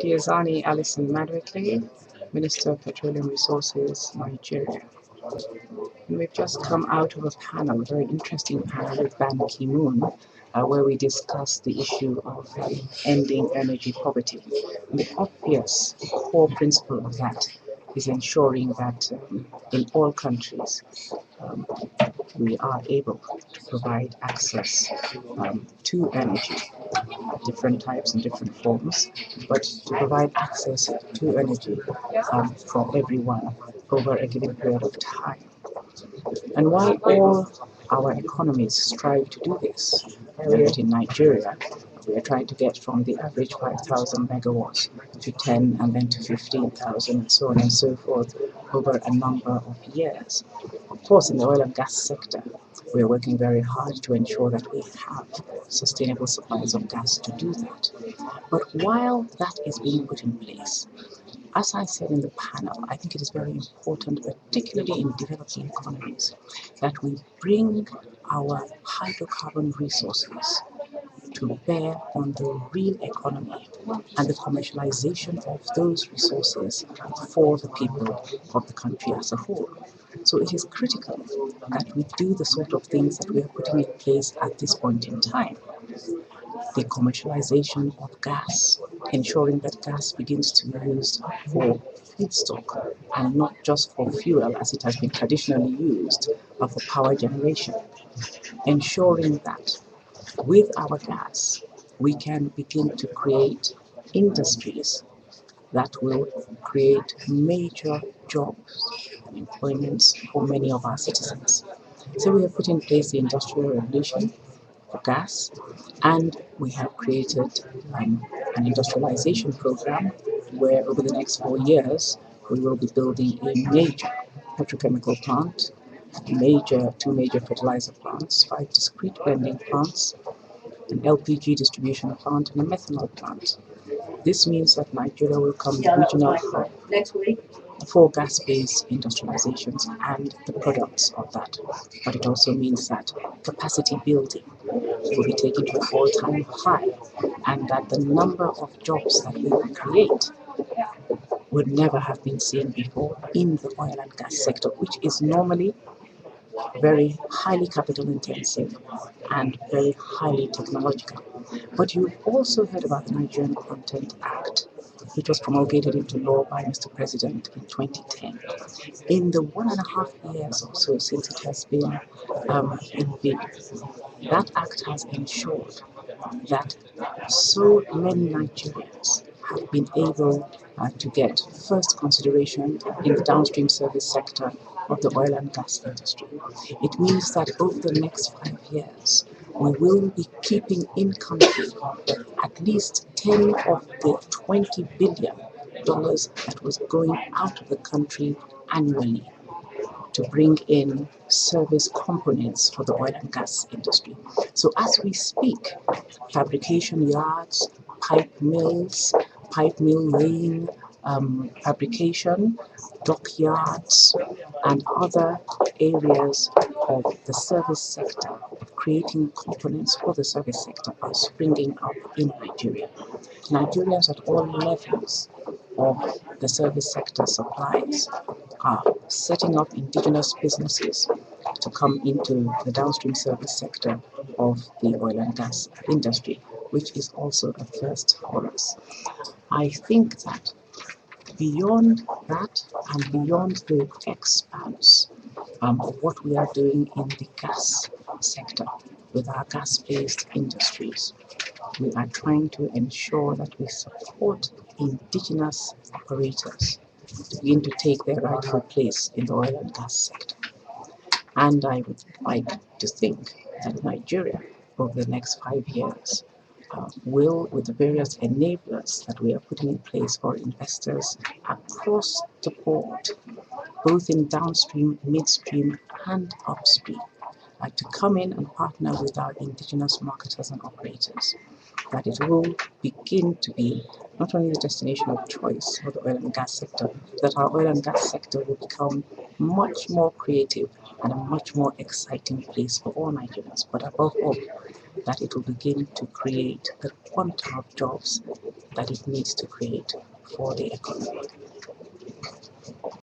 Diezani Alison-Madueke, Minister of Petroleum Resources, Nigeria. And we've just come out of a panel, a very interesting panel with Ban Ki-moon, where we discussed the issue of ending energy poverty. And the obvious core principle of that is ensuring that in all countries um, we are able to provide access to energy, different types and different forms, but to provide access to energy for everyone over a given period of time. And while all our economies strive to do this, that in Nigeria, we are trying to get from the average 5,000 megawatts to 10 and then to 15,000 and so on and so forth over a number of years. Of course, in the oil and gas sector, we're working very hard to ensure that we have sustainable supplies of gas to do that. But while that is being put in place, as I said in the panel, I think it is very important, particularly in developing economies, that we bring our hydrocarbon resources to bear on the real economy and the commercialization of those resources for the people of the country as a whole. So it is critical that we do the sort of things that we are putting in place at this point in time. The commercialization of gas, ensuring that gas begins to be used for feedstock and not just for fuel as it has been traditionally used, but for power generation. Ensuring that with our gas, we can begin to create industries that will create major jobs and employments for many of our citizens. So we have put in place the Industrial Revolution for gas, and we have created an industrialization program where over the next 4 years we will be building a major petrochemical plant, two major fertilizer plants, 5 discrete blending plants, an LPG distribution plant, and a methanol plant. This means that Nigeria will become the regional hub for gas-based industrializations and the products of that. But it also means that capacity building will be taken to an all-time high, and that the number of jobs that we will create would never have been seen before in the oil and gas sector, which is normally very highly capital intensive and very highly technological. But you've also heard about the Nigerian Content Act, which was promulgated into law by Mr. President in 2010. In the 1.5 years or so since it has been in being, that act has ensured that so many Nigerians have been able to get first consideration in the downstream service sector of the oil and gas industry. It means that over the next 5 years, we will be keeping in country at least 10 of the $20 billion that was going out of the country annually to bring in service components for the oil and gas industry. So as we speak, fabrication yards, pipe mill laying, fabrication, dockyards, and other areas of the service sector, creating components for the service sector, are springing up in Nigeria. Nigerians at all levels of the service sector supplies are setting up indigenous businesses to come into the downstream service sector of the oil and gas industry, which is also a first for us. I think that beyond that and beyond the expanse of what we are doing in the gas sector with our gas-based industries, we are trying to ensure that we support indigenous operators to begin to take their rightful place in the oil and gas sector. And I would like to think that Nigeria, over the next 5 years, will, with the various enablers that we are putting in place for investors across the board, both in downstream, midstream, and upstream, to come in and partner with our indigenous marketers and operators, that it will begin to be not only the destination of choice for the oil and gas sector, that our oil and gas sector will become much more creative and a much more exciting place for all Nigerians, but above all, that it will begin to create the quantum of jobs that it needs to create for the economy.